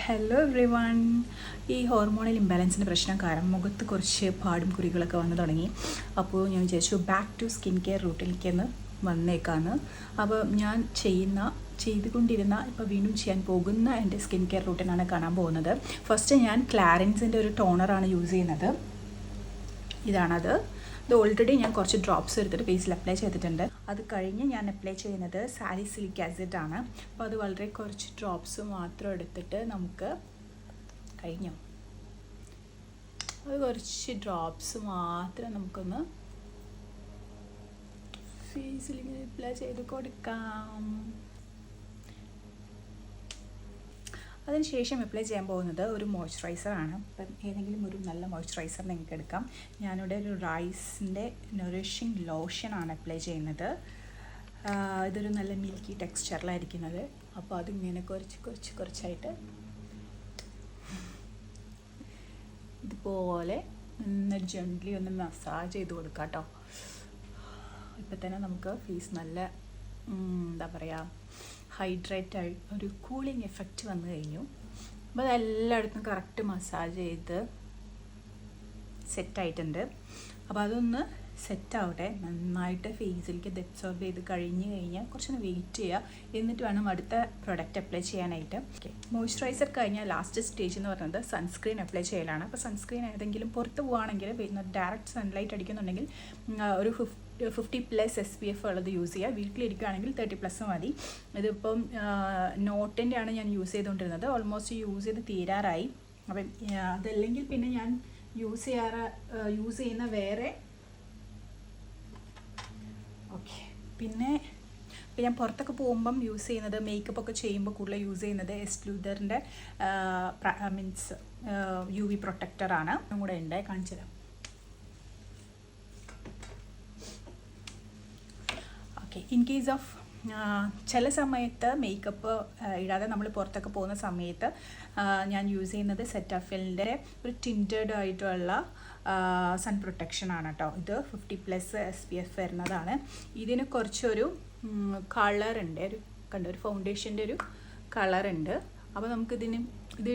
Hello every one. ഈ hormonal ഇംബാലൻസിൻ്റെ പ്രശ്നം കാരണം മുഖത്ത് കുറച്ച് പാടും കുറികളൊക്കെ വന്നു തുടങ്ങി. അപ്പോൾ ഞാൻ വിചാരിച്ചു ബാക്ക് ടു സ്കിൻ കെയർ റൂട്ടിലേക്കൊന്ന് വന്നേക്കാന്ന്. അപ്പോൾ ഞാൻ ചെയ്തുകൊണ്ടിരുന്ന ഇപ്പോൾ വീണ്ടും ചെയ്യാൻ പോകുന്ന എൻ്റെ സ്കിൻ കെയർ റൂട്ടിനാണ് കാണാൻ പോകുന്നത്. ഫസ്റ്റ് ഞാൻ ക്ലാരൻസിൻ്റെ ഒരു ടോണറാണ് യൂസ് ചെയ്യുന്നത്. ഇതാണത്. ഇത് ഓൾറെഡി ഞാൻ കുറച്ച് ഡ്രോപ്സ് എടുത്തിട്ട് ഫേസിൽ അപ്ലൈ ചെയ്തിട്ടുണ്ട്. അത് കഴിഞ്ഞ് ഞാൻ അപ്ലൈ ചെയ്യുന്നത് സാലിസിലിക് ആസിഡ് ആണ്. അപ്പോൾ അത് വളരെ കുറച്ച് ഡ്രോപ്സ് മാത്രം എടുത്തിട്ട് നമുക്ക് കഴിഞ്ഞു. അത് കുറച്ച് ഡ്രോപ്സ് മാത്രം നമുക്കൊന്ന് ഫേസിൽ അപ്ലൈ ചെയ്ത് കൊടുക്കാം. അതിനുശേഷം അപ്ലൈ ചെയ്യാൻ പോകുന്നത് ഒരു മോയ്സ്ചറൈസറാണ്. അപ്പം ഏതെങ്കിലും ഒരു നല്ല മോയ്സ്ചറൈസർ നിങ്ങൾക്ക് എടുക്കാം. ഞാനിവിടെ ഒരു റൈസിൻ്റെ നറിഷിങ് ലോഷനാണ് അപ്ലൈ ചെയ്യുന്നത്. ഇതൊരു നല്ല മിൽക്കി ടെക്സ്ചറിലായിരിക്കുന്നത്. അപ്പോൾ അതിങ്ങനെ കുറച്ചായിട്ട് ഇതുപോലെ ഒന്ന് ജെൻ്റ്ലി ഒന്ന് മസാജ് ചെയ്ത് കൊടുക്കാം കേട്ടോ. ഇപ്പം തന്നെ നമുക്ക് ഫേസ് നല്ല എന്താ പറയുക ഹൈഡ്രേറ്റ് ആയി ഒരു കൂളിംഗ് എഫക്റ്റ് വന്നു കഴിഞ്ഞു. അപ്പോൾ അതെല്ലായിടത്തും കറക്റ്റ് മസാജ് ചെയ്ത് സെറ്റായിട്ടുണ്ട്. അപ്പോൾ അതൊന്ന് സെറ്റാവട്ടെ, നന്നായിട്ട് ഫേസിലേക്ക് ഇത് അബ്സോർബ് ചെയ്ത് കഴിഞ്ഞ് കഴിഞ്ഞാൽ കുറച്ചൊന്ന് വെയിറ്റ് ചെയ്യുക. എന്നിട്ട് വേണം അടുത്ത പ്രൊഡക്റ്റ് അപ്ലൈ ചെയ്യാനായിട്ട്. ഓക്കെ, മോയ്സ്ചറൈസർ കഴിഞ്ഞാൽ ലാസ്റ്റ് സ്റ്റേജ് എന്ന് പറയുന്നത് സൺസ്ക്രീൻ അപ്ലൈ ചെയ്യലാണ്. അപ്പോൾ സൺസ്ക്രീൻ ഏതെങ്കിലും പുറത്ത് പോവുകയാണെങ്കിൽ ഡയറക്റ്റ് സൺലൈറ്റ് അടിക്കുന്നുണ്ടെങ്കിൽ ഒരു 50+ SPF ഉള്ളത് യൂസ് ചെയ്യുക. വീട്ടിലിരിക്കുകയാണെങ്കിൽ 30+ മതി. ഇതിപ്പം നോട്ടിൻ്റെ ആണ് ഞാൻ യൂസ് ചെയ്തുകൊണ്ടിരുന്നത്. ഓൾമോസ്റ്റ് യൂസ് ചെയ്ത് തീരാറായി. അപ്പം അതല്ലെങ്കിൽ പിന്നെ ഞാൻ യൂസ് ചെയ്യുന്ന വേറെ ഓക്കെ. പിന്നെ ഇപ്പം ഞാൻ പുറത്തൊക്കെ പോകുമ്പം യൂസ് ചെയ്യുന്നത് മേക്കപ്പ് ഒക്കെ ചെയ്യുമ്പോൾ കൂടുതൽ യൂസ് ചെയ്യുന്നത് എസ്റ്റേ ലൂഡറിൻ്റെ മീൻസ് UV പ്രൊട്ടക്ടറാണ്. കൂടെ ഉണ്ട്, കാണിച്ചു തരാം. ഓക്കെ, ഇൻ കേസ് ഓഫ് ചില സമയത്ത് മേക്കപ്പ് ഇടാതെ നമ്മൾ പുറത്തൊക്കെ പോകുന്ന സമയത്ത് ഞാൻ യൂസ് ചെയ്യുന്നത് സെറ്റാഫിലിൻ്റെ ഒരു ടിൻറ്റഡ് ആയിട്ടുള്ള സൺ പ്രൊട്ടക്ഷനാണ് കേട്ടോ. ഇത് 50+ SPF വരുന്നതാണ്. ഇതിന് കുറച്ചൊരു കളറുണ്ട്, ഒരു ഫൗണ്ടേഷൻ്റെ ഒരു കളറുണ്ട്. അപ്പോൾ നമുക്കിത്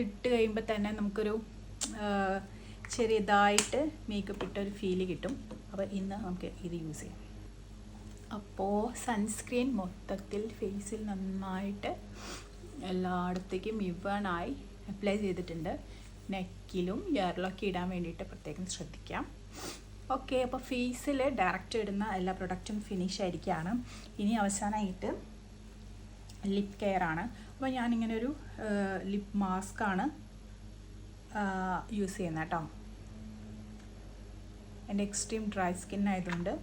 ഇട്ട് കഴിയുമ്പോൾ തന്നെ നമുക്കൊരു ചെറിയതായിട്ട് മേക്കപ്പ് ഇട്ടൊരു ഫീല് കിട്ടും. അപ്പോൾ ഇന്ന് നമുക്ക് ഇത് യൂസ് ചെയ്യാം. അപ്പോൾ സൺസ്ക്രീൻ മൊത്തത്തിൽ ഫേസിൽ നന്നായിട്ട് എല്ലായിടത്തേക്കും ഇവണായി അപ്ലൈ ചെയ്തിട്ടുണ്ട്. നെക്കിലും ഇയറിലൊക്കെ ഇടാൻ വേണ്ടിയിട്ട് പ്രത്യേകം ശ്രദ്ധിക്കാം. ഓക്കെ, അപ്പോൾ ഫേസിൽ ഡയറക്റ്റ് ഇടുന്ന എല്ലാ പ്രൊഡക്റ്റും ഫിനിഷ് ആയിരിക്കുകയാണ്. ഇനി അവസാനമായിട്ട് ലിപ് കെയർ ആണ്. അപ്പോൾ ഞാനിങ്ങനെ ഒരു ലിപ് മാസ്കാണ് യൂസ് ചെയ്യുന്നത് കേട്ടോ. എൻ്റെ എക്സ്ട്രീം ഡ്രൈ സ്കിൻ ആയതുകൊണ്ട്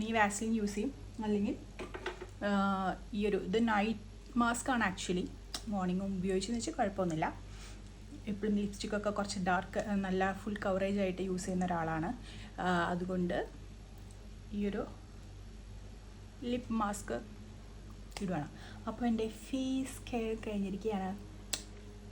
ഈ വാസ്ലിൻ യൂസ് ചെയ്യും. അല്ലെങ്കിൽ ഇത് നൈറ്റ് മാസ്ക് ആണ് ആക്ച്വലി. മോർണിംഗും ഉപയോഗിച്ചെന്ന് വെച്ചാൽ കുഴപ്പമൊന്നുമില്ല. എപ്പോഴും ലിപ്സ്റ്റിക്കൊക്കെ കുറച്ച് ഡാർക്ക് നല്ല ഫുൾ കവറേജ് ആയിട്ട് യൂസ് ചെയ്യുന്ന ഒരാളാണ്. അതുകൊണ്ട് ഈ ഒരു ലിപ് മാസ്ക് ഇടുകയാണ്. അപ്പോൾ എൻ്റെ ഫേസ് കെയർ കഴിഞ്ഞിരിക്കുകയാണ്.